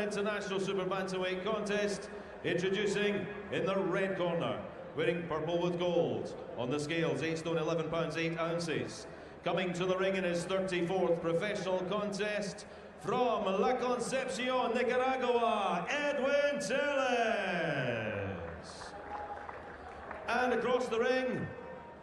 International Super Bantamweight contest, introducing in the red corner, wearing purple with gold, on the scales 8 stone 11 pounds 8 ounces, coming to the ring in his 34th professional contest, from La Concepcion, Nicaragua, Edwin Tellez. And across the ring,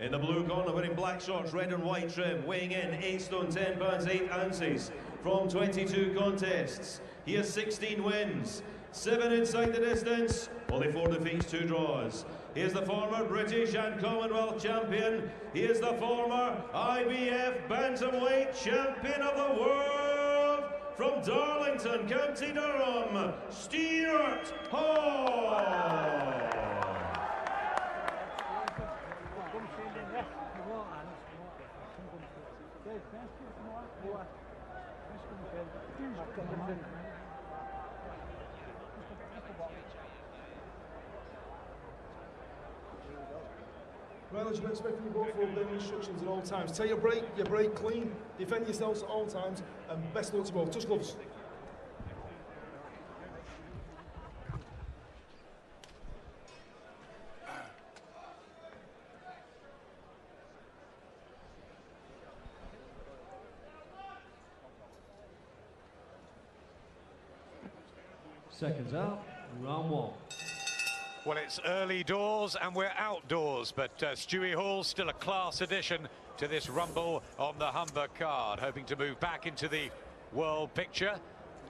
in the blue corner, wearing black shorts, red and white trim, weighing in 8 stone 10 pounds 8 ounces, from 22 contests. He has 16 wins, 7 inside the distance, only 4 defeats, 2 draws. He is the former British and Commonwealth champion. He is the former IBF Bantamweight champion of the world. From Darlington, County Durham, Stuart Hall. Well, as you expect from your both for instructions at all times. Take your break clean, defend yourselves at all times, and best luck to both. Touch gloves. Seconds out, round one. Well, it's early doors and we're outdoors, but Stuart Hall's still a class addition to this rumble on the Humber card, hoping to move back into the world picture,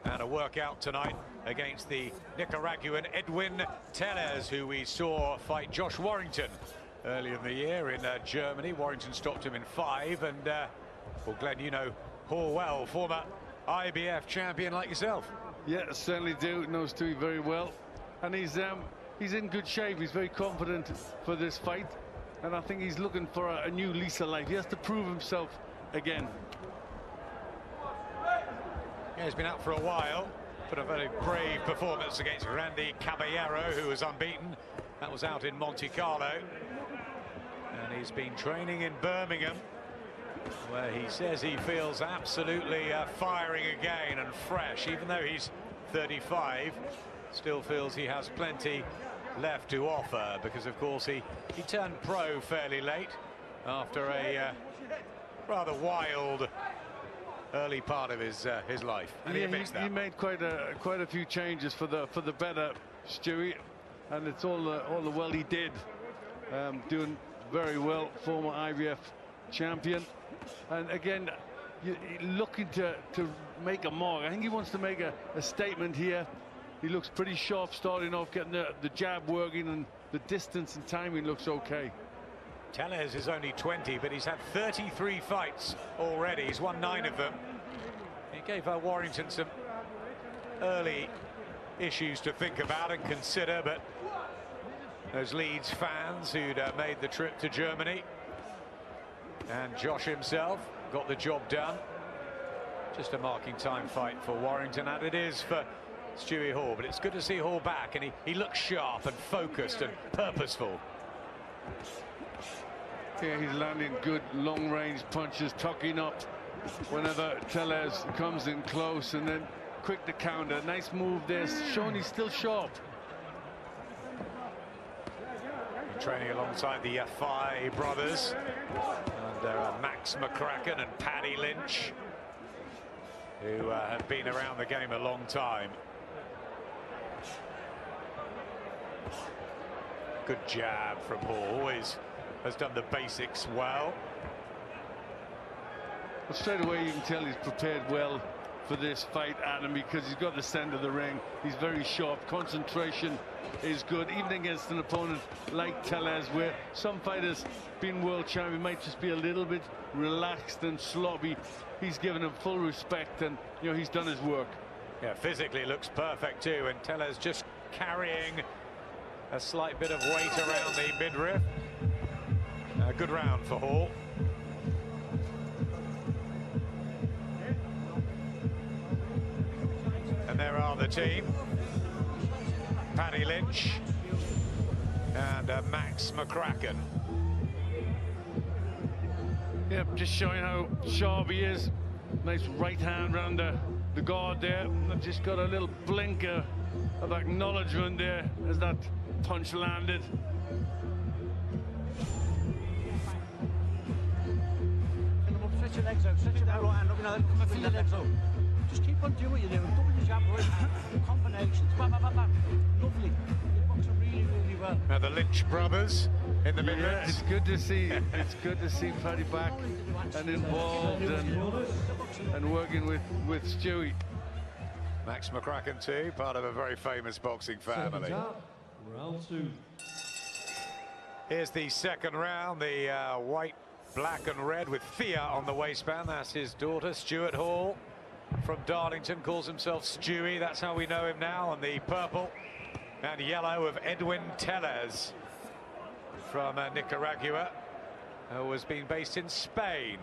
and a workout tonight against the Nicaraguan Edwin Tellez, who we saw fight Josh Warrington earlier in the year in Germany. Warrington stopped him in 5, and well, Glenn, you know Hall well, former IBF champion like yourself. Yeah, certainly do. Knows Stewie very well, and he's in good shape. He's very confident for this fight, and I think he's looking for a new lease of life. He has to prove himself again. Yeah, he's been out for a while, but a very brave performance against Randy Caballero, who was unbeaten. That was out in Monte Carlo, and he's been training in Birmingham, where he says he feels absolutely firing again and fresh, even though he's 35. Still feels he has plenty left to offer, because of course he turned pro fairly late after a rather wild early part of his life, and he admits that. He made quite a few changes for the better, Stewie, and it's all the well he did. Doing very well, former IBF champion, and again you're looking to make a mark. I think he wants to make a statement here. He looks pretty sharp starting off, getting the jab working, and the distance and timing looks okay. Tellez is only 20, but he's had 33 fights already. He's won 9 of them. He gave Warrington some early issues to think about and consider, but those Leeds fans who'd made the trip to Germany, and Josh himself, got the job done. Just a marking time fight for Warrington, and it is for Stuart Hall, but it's good to see Hall back, and he looks sharp and focused and purposeful. Yeah, he's landing good long-range punches, tucking up whenever Tellez comes in close, and then quick to counter. Nice move there, showing he's still sharp. Training alongside the Fi brothers, and Max McCracken and Paddy Lynch, who have been around the game a long time. Good jab from Hall, always has done the basics well. Well, straight away you can tell he's prepared well for this fight, Adam, because he's got the center of the ring. He's very sharp, concentration is good, even against an opponent like Tellez, where some fighters, being world champion, might just be a little bit relaxed and sloppy. He's given him full respect, and you know, he's done his work. Yeah, physically looks perfect too, and Tellez just carrying a slight bit of weight around the midriff. A good round for Hall. And there are the team. Paddy Lynch and Max McCracken. Yep, just showing how sharp he is. Nice right hand round the the guard there. I've just got a little blinker of acknowledgement there as that punch landed. Stretch your legs out, stretch your right hand up, you know, come and feel your legs out. Just keep on doing what you're doing, double the jab, right hand, combinations, bam, bam, bam, bam. Lovely. You're boxing really, really well. Now the Lynch brothers in the middle. Yeah, it's good to see. It's good to see Paddy back and involved and working with Stewie. Max McCracken too, part of a very famous boxing family. Round 2. Here's the second round, the white, black and red with Thea on the waistband. That's his daughter, Stuart Hall from Darlington, calls himself Stewie. That's how we know him now. And the purple and yellow of Edwin Tellez from Nicaragua, who has been based in Spain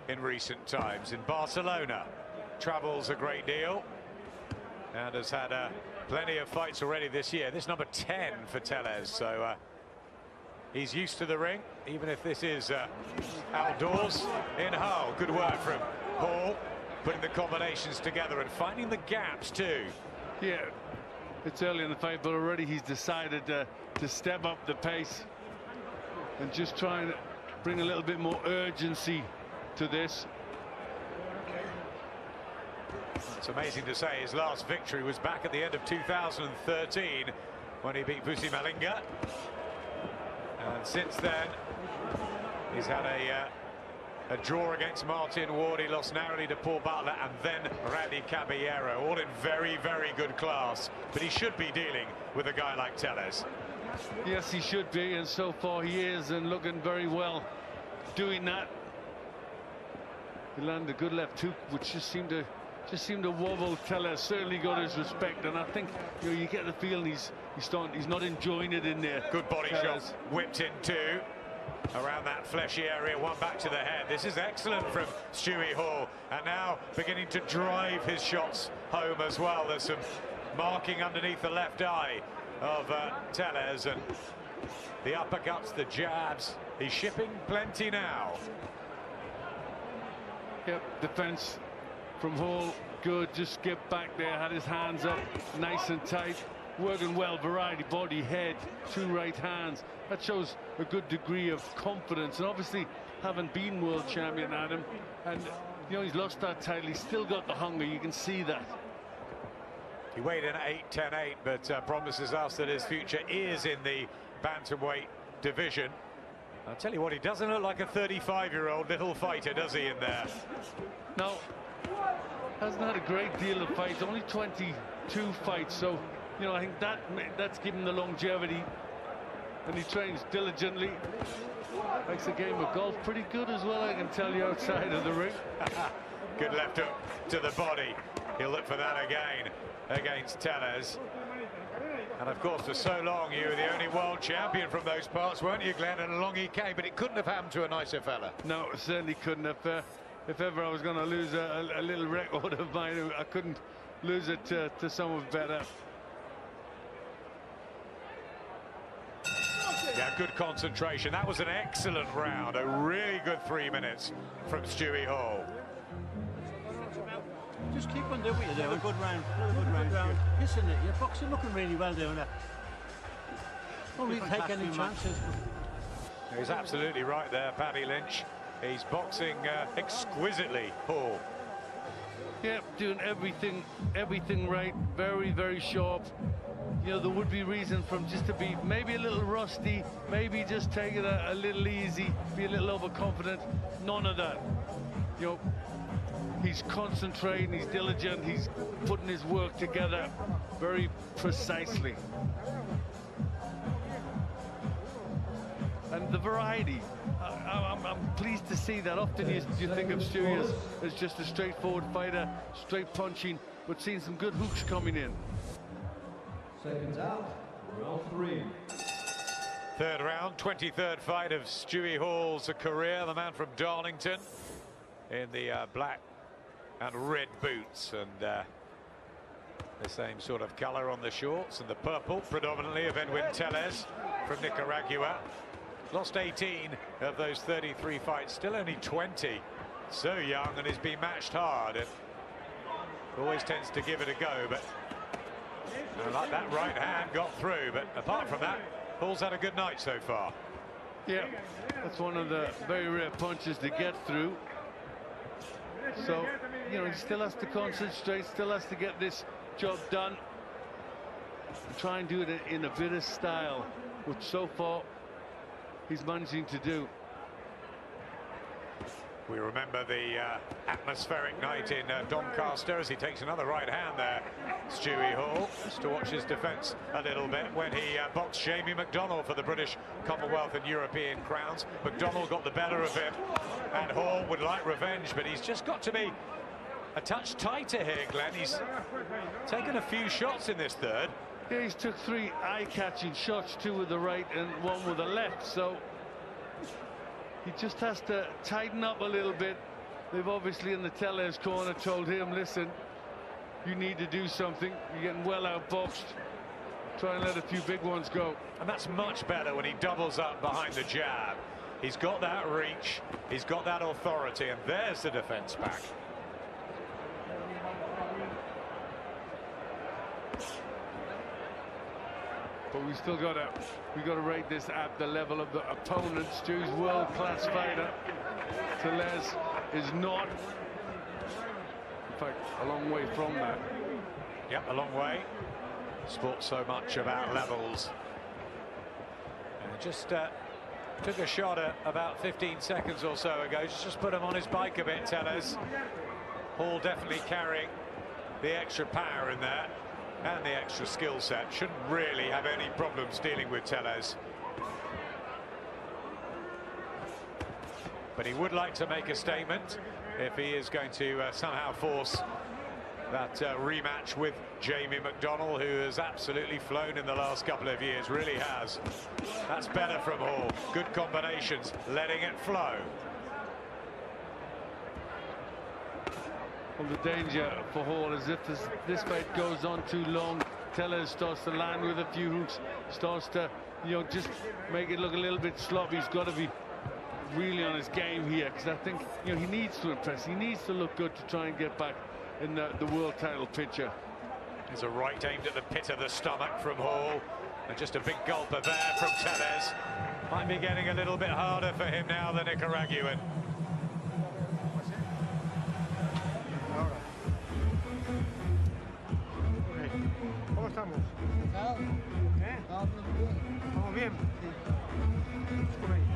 in recent times, in Barcelona. Travels a great deal and has had plenty of fights already this year. This number 10 for Tellez, so he's used to the ring, even if this is outdoors in Hull. Good work from Hall, putting the combinations together and finding the gaps too. Yeah, it's early in the fight, but already he's decided to step up the pace and just try and bring a little bit more urgency to this. It's amazing to say his last victory was back at the end of 2013 when he beat Vusi Malinga. And since then, he's had a draw against Martin Ward. He lost narrowly to Paul Butler and then Randy Caballero, all in very, very good class. But he should be dealing with a guy like Tellez. Yes, he should be, and so far he is, and looking very well doing that. He landed a good left hook, which just seemed to wobble Tellez. Certainly got his respect, and I think, you know, you get the feeling he's not enjoying it in there. Good body shot, whipped in two around that fleshy area, one back to the head. This is excellent from Stewie Hall, and now beginning to drive his shots home as well. There's some marking underneath the left eye of Tellez, and the uppercuts, the jabs. He's shipping plenty now. Yep, defense from Hall, good. Just get back there, had his hands up nice and tight, working well, variety, body, head, two right hands. That shows a good degree of confidence, and obviously having been world champion, Adam, and you know, he's lost that title, he's still got the hunger. You can see that. He weighed in at 8'10", but promises us that his future is in the bantamweight division. I'll tell you what, he doesn't look like a 35-year-old little fighter, does he, in there? No, hasn't had a great deal of fights, only 22 fights, so you know, I think that's given the longevity, and he trains diligently. Makes the game of golf pretty good as well, I can tell you, outside of the ring. Good left hook to the body. He'll look for that again against Tellez. And of course, for so long, you were the only world champion from those parts, weren't you, Glenn? And along he came, but it couldn't have happened to a nicer fella. No, it certainly couldn't have. If ever I was going to lose a little record of mine, I couldn't lose it to someone better. Yeah, good concentration. That was an excellent round. A really good 3 minutes from Stewie Hall. Just keep on doing what you're doing. Good round. Another good round. Isn't it? You're boxing looking really well doing that. Don't really take any chances. He's absolutely right there, Paddy Lynch. He's boxing exquisitely, Hall. Yeah, doing everything right. Very, very sharp. You know, there would be reason for him just to be maybe a little rusty, maybe just take it a little easy, be a little overconfident. None of that. You know, he's concentrating, he's diligent, he's putting his work together very precisely. And the variety, I'm pleased to see that. Often you think of Stuart as just a straightforward fighter, straight punching, but seeing some good hooks coming in. Seconds out, round 3. Third round, 23rd fight of Stewie Hall's career, the man from Darlington in the black and red boots, and the same sort of color on the shorts, and the purple predominantly of Edwin Tellez from Nicaragua. Lost 18 of those 33 fights, still only 20. So young, and he's been matched hard. And always tends to give it a go, but like that right hand got through. But apart from that, Hall's had a good night so far. Yeah, that's one of the very rare punches to get through. So, you know, he still has to concentrate, still has to get this job done. Try and do it in a bit of style, which so far he's managing to do. We remember the atmospheric night in Doncaster as he takes another right hand there. Stewie Hall, just to watch his defence a little bit when he boxed Jamie McDonnell for the British Commonwealth and European crowns. McDonnell got the better of him, and Hall would like revenge, but he's just got to be a touch tighter here, Glenn. He's taken a few shots in this third. Yeah, he's took 3 eye-catching shots, 2 with the right and 1 with the left, so he just has to tighten up a little bit. They've obviously in the Tellez corner told him, listen, you need to do something. You're getting well outboxed. Try and let a few big ones go. And that's much better when he doubles up behind the jab. He's got that reach, he's got that authority, and there's the defence back. But we got to rate this at the level of the opponent. Stu's world-class fighter. Tellez is not. In fact, a long way from that. Yep, a long way. Sport so much about levels. And just took a shot at about 15 seconds or so ago. Just put him on his bike a bit, Tellez. Hall definitely carrying the extra power in there. And the extra skill set. Shouldn't really have any problems dealing with Tellez. But he would like to make a statement if he is going to somehow force that rematch with Jamie McDonnell, who has absolutely flown in the last couple of years, really has. That's better from Hall. Good combinations, letting it flow. Well, the danger for Hall is if this fight goes on too long, Tellez starts to land with a few hooks, starts to, you know, just make it look a little bit sloppy. He's got to be really on his game here, because I think, you know, he needs to impress. He needs to look good to try and get back in the world title picture. There's a right aimed at the pit of the stomach from Hall, and just a big gulper there from Tellez. Might be getting a little bit harder for him now, the Nicaraguan.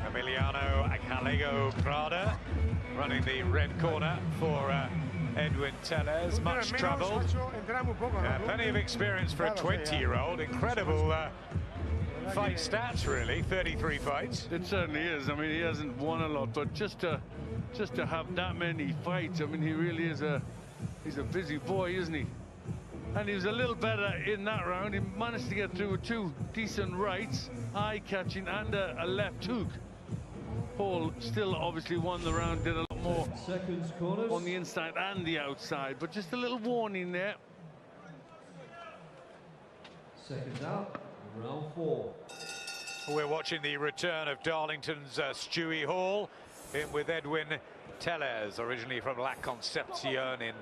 Emiliano Gallego Prada running the red corner for Edwin Tellez. Much trouble. Plenty of experience for a 20-year-old. Incredible fight stats, really. 33 fights. It certainly is. I mean, he hasn't won a lot, but just to have that many fights, I mean, he really is he's a busy boy, isn't he? And he was a little better in that round. He managed to get through with 2 decent rights, eye-catching, and a left hook. Hall still obviously won the round, did a lot more on the inside and the outside, but just a little warning there. Seconds out, round 4. We're watching the return of Darlington's Stewie Hall, in with Edwin Tellez, originally from La Concepcion in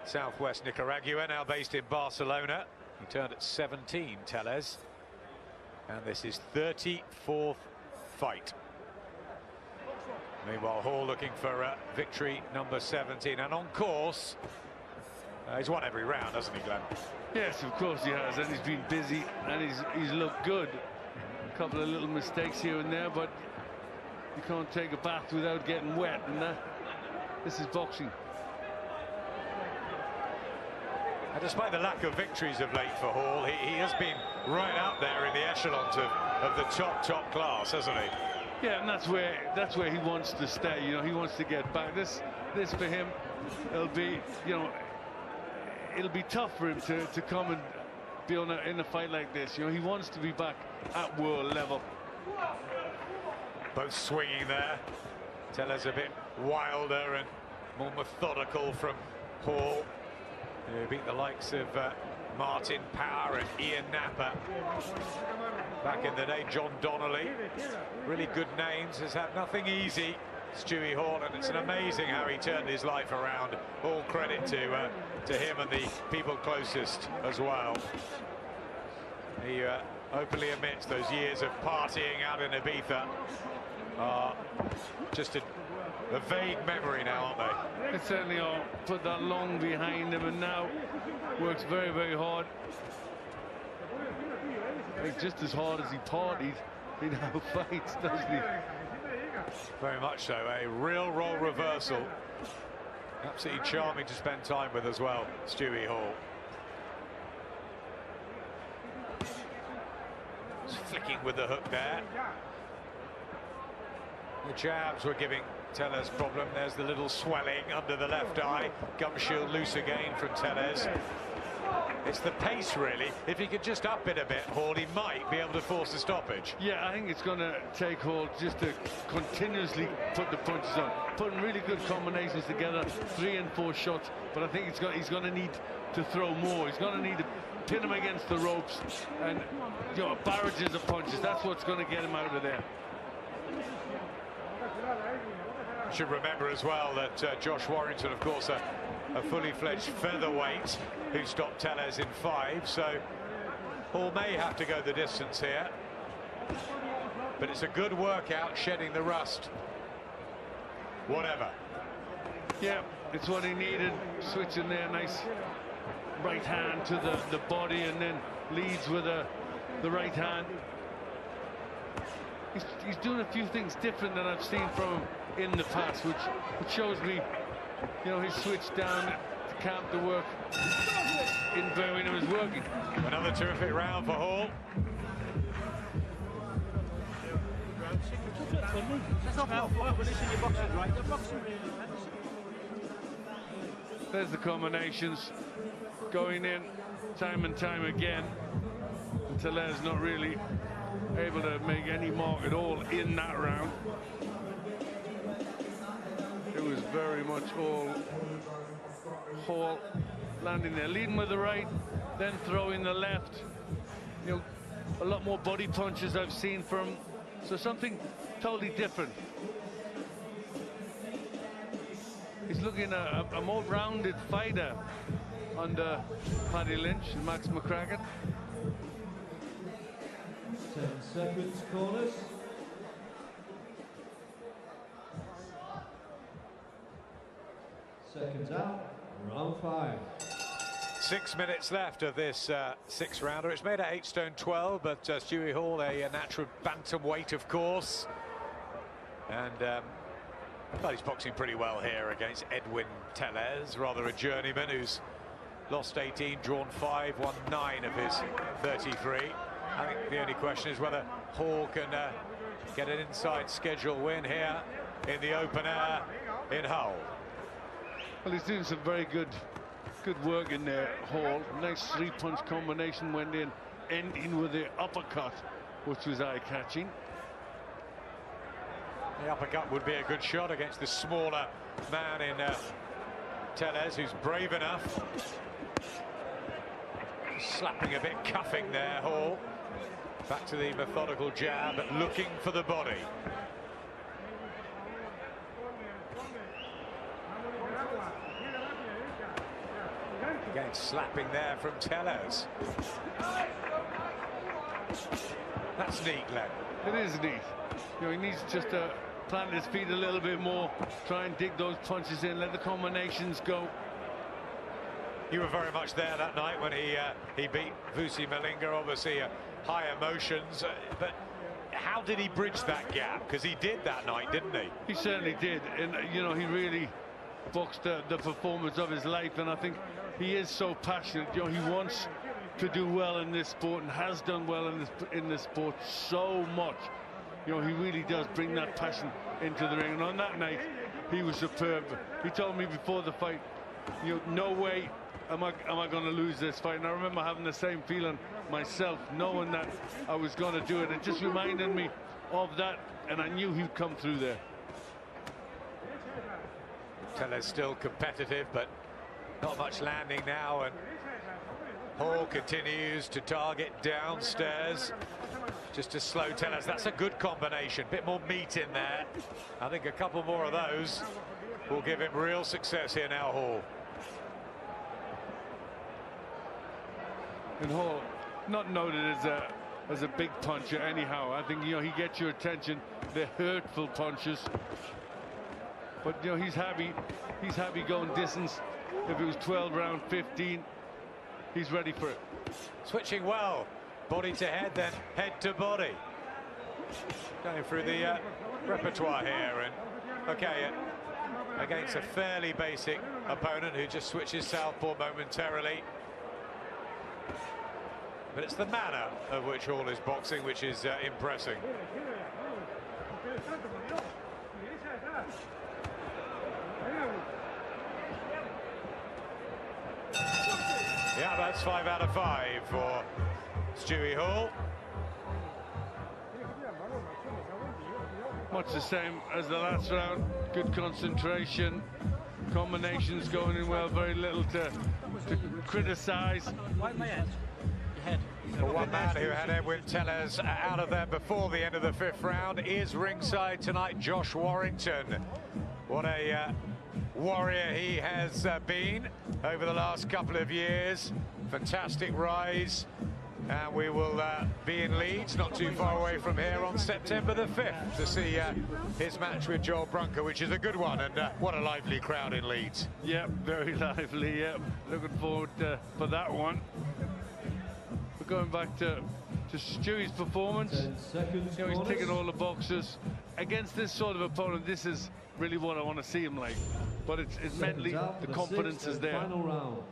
southwest Nicaragua, now based in Barcelona. He turned at 17, Tellez, and this is 34th fight. Meanwhile, Hall looking for victory number 17, and on course. He's won every round, hasn't he, Glenn? Yes, of course he has, and he's been busy, and he's looked good. A couple of little mistakes here and there, but you can't take a bath without getting wet, and this is boxing. And despite the lack of victories of late for Hall, he has been right up there in the echelons of the top class, hasn't he? Yeah, and that's where he wants to stay. You know, he wants to get back. This for him, it'll be, you know, it'll be tough for him to come and be in a fight like this. You know, he wants to be back at world level. Both swinging there. Tellez a bit wilder and more methodical from Hall, who beat the likes of Martin Power and Ian Napper back in the day. John Donnelly, really good names, has had nothing easy Stewie Hall, and it's amazing how he turned his life around. All credit to him and the people closest as well. He openly admits those years of partying out in Ibiza are just a vague memory now, aren't they? They certainly are. Put that long behind him and now works very, very hard. Just as hard as he partied, he now fights, doesn't he? Very much so. A real role reversal. Absolutely charming to spend time with as well, Stewie Hall. Just flicking with the hook there. The jabs were giving Tellez problem. There's the little swelling under the left eye. Gum shield loose again from Tellez. It's the pace, really. If he could just up it a bit, Hall, he might be able to force a stoppage. Yeah, I think it's going to take Hall just to continuously put the punches on, putting really good combinations together, 3 and 4 shots. But I think he's going to need to throw more. He's going to need to pin him against the ropes and, you know, barrages of punches. That's what's going to get him out of there. Should remember as well that Josh Warrington, of course, a fully fledged featherweight who stopped Tellez in 5, so Hall may have to go the distance here, but it's a good workout, shedding the rust. Whatever. Yeah, it's what he needed. Switching there, nice right hand to the body, and then leads with the right hand. He's doing a few things different than I've seen from him in the past, which shows me, you know, his switch down to camp to work in Birmingham is working. Another terrific round for Hall. There's the combinations going in time and time again. And Tellez not really able to make any mark at all in that round. It was very much all Hall landing there, leading with the right, then throwing the left. You know, a lot more body punches I've seen from, so something totally different. He's looking a more rounded fighter under Paddy Lynch and Max McCracken. 10 seconds, corners. Seconds out, round 5. 6 minutes left of this 6-rounder. It's made at 8 stone 12, but Stewie Hall, a natural bantamweight, of course. And well, he's boxing pretty well here against Edwin Tellez, rather a journeyman who's lost 18, drawn 5, won 9 of his 33. I think the only question is whether Hall can get an inside schedule win here in the open air in Hull. Well, he's doing some very good work in there, Hall. Nice 3-punch combination went in, ending with the uppercut, which was eye-catching. The uppercut would be a good shot against the smaller man in Tellez, who's brave enough. Slapping a bit, cuffing there, Hall. Back to the methodical jab, looking for the body. Again, slapping there from Tellez. That's neat, Len. It is neat. You know, he needs just to plant his feet a little bit more, try and dig those punches in, let the combinations go. You were very much there that night when he beat Vusi Malinga. Obviously, high emotions, but how did he bridge that gap? Because he did that night, didn't he? He certainly did, and you know, he really boxed the performance of his life, and I think he is so passionate. You know, he wants to do well in this sport and has done well in this sport so much. You know, he really does bring that passion into the ring, and on that night he was superb. He told me before the fight, you know, no way am I going to lose this fight. And I remember having the same feeling myself, knowing that I was going to do it. It just reminded me of that, and I knew he'd come through there. Tellez still competitive, but not much landing now, and Hall continues to target downstairs. just to slow Tellez. That's a good combination, bit more meat in there. I think a couple more of those will give him real success here now, Hall. And Hall, not noted as a big puncher anyhow. I think, you know, he gets your attention. They're hurtful punches, but you know, he's happy going distance. If it was 12 round, 15, he's ready for it. Switching well, body to head, then head to body. Going through the repertoire here, and okay, against a fairly basic opponent who just switches southpaw momentarily. But it's the manner of which Hall is boxing which is impressing. Yeah, that's 5 out of 5 for Stewie Hall. Much the same as the last round. Good concentration, combinations going in well, very little to criticize. Wipe my head. Your head. Well, one man who had Edwin Tellez out of there before the end of the 5th round is ringside tonight, Josh Warrington. What a warrior he has been over the last couple of years. Fantastic rise. And we will be in Leeds, not too far away from here, on September the 5th to see his match with Joel Brunker, which is a good one. And what a lively crowd in Leeds. Yep, very lively. Yep, looking forward for that one. But going back to Stewie's performance, 10 seconds, you know, he's corners. ticking all the boxes. Against this sort of opponent, this is really what I want to see him like. But it's mentally, Seconds out the for confidence 6th is and there. Final round.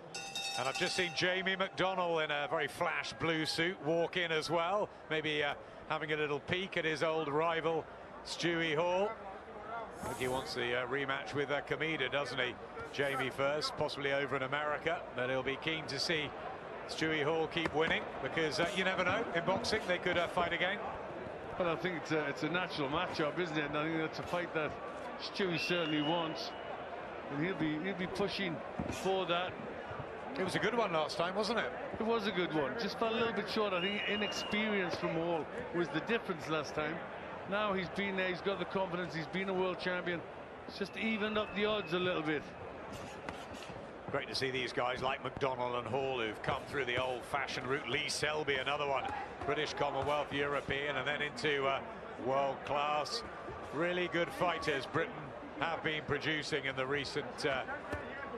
And I've just seen Jamie McDonnell in a very flash blue suit walk in as well. Maybe having a little peek at his old rival, Stewie Hall. I think he wants the rematch with Kameda, doesn't he? Jamie first, possibly over in America. But he'll be keen to see Stewie Hall keep winning, because you never know, in boxing they could fight again. But I think it's a natural matchup, isn't it? And I think that's a fight that Stewie certainly wants. And he'll be pushing for that. It was a good one last time, wasn't it? It was a good one. Just fell a little bit short. I think inexperience from Hall was the difference last time. Now he's been there, he's got the confidence, he's been a world champion. It's just evened up the odds a little bit. Great to see these guys like McDonnell and Hall who've come through the old-fashioned route. Lee Selby, another one, British, Commonwealth, European, and then into world class. Really good fighters Britain have been producing in the recent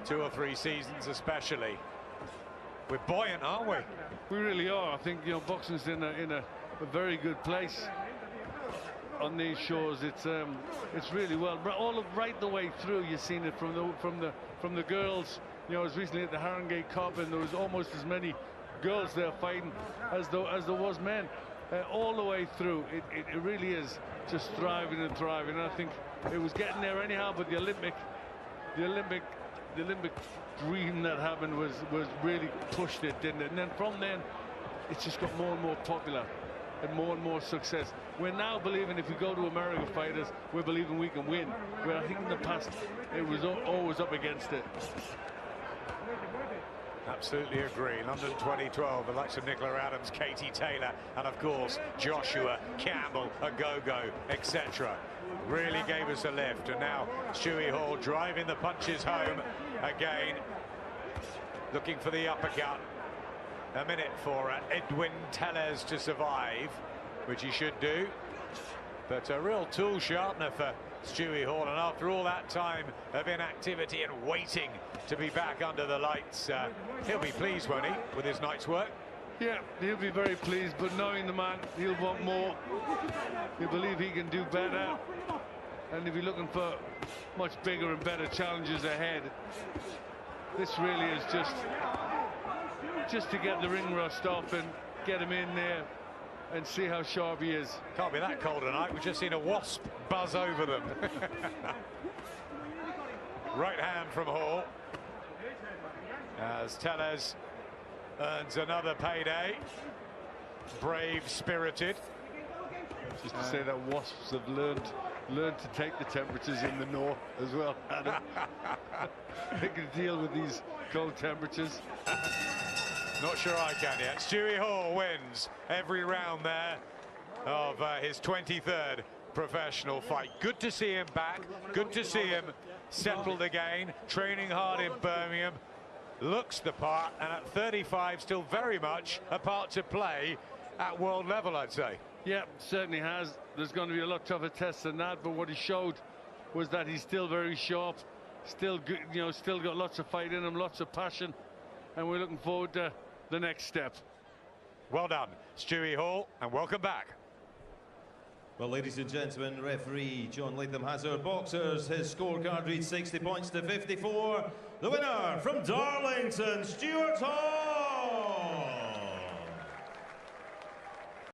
2 or 3 seasons, especially. We're buoyant, aren't we? We really are. I think, you know, boxing's in a very good place on these shores. It's really well right the way through. You've seen it from the girls. You know, I was recently at the Harringay Cup, and there was almost as many girls there fighting as there was men. All the way through, it really is just thriving and thriving. And I think it was getting there anyhow, but the Olympic dream that happened was really pushed it, didn't it? And then from then, it's just got more and more popular and more success. We're now believing if we go to America fighters, we're believing we can win. Where I think in the past, it was always up against it. Absolutely agree. London 2012, the likes of Nicola Adams, Katie Taylor, and of course Joshua Campbell, Agogo, etc. really gave us a lift. And now Stewie Hall driving the punches home again, looking for the uppercut. A minute for Edwin Tellez to survive, which he should do. But a real tool sharpener for Stewie Hall, and after all that time of inactivity and waiting to be back under the lights, he'll be pleased, won't he, with his night's work? Yeah, he'll be very pleased, but knowing the man, he'll want more. He'll believe he can do better, and he'll be looking for much bigger and better challenges ahead. This really is just to get the ring rust off and get him in there and see how sharp he is. Can't be that cold tonight. We've just seen a wasp buzz over them. Right hand from Hall as Tellez earns another payday. Brave spirited. Just to say that wasps have learned to take the temperatures in the north as well, Adam. They can deal with these cold temperatures. Not sure I can yet. Stewie Hall wins every round there. of his 23rd professional fight. Good to see him back. Good to see him settled again, training hard in Birmingham. Looks the part, and at 35 still very much a part to play at world level, I'd say. Yeah, certainly has. There's going to be a lot tougher tests than that, but what he showed was that he's still very sharp, still good, you know, still got lots of fight in him, lots of passion, and we're looking forward to the next step. Well done, Stewie Hall, and welcome back. Well, ladies and gentlemen, referee John Latham has our boxers. His scorecard reads 60 points to 54. The winner from Darlington, Stuart Hall.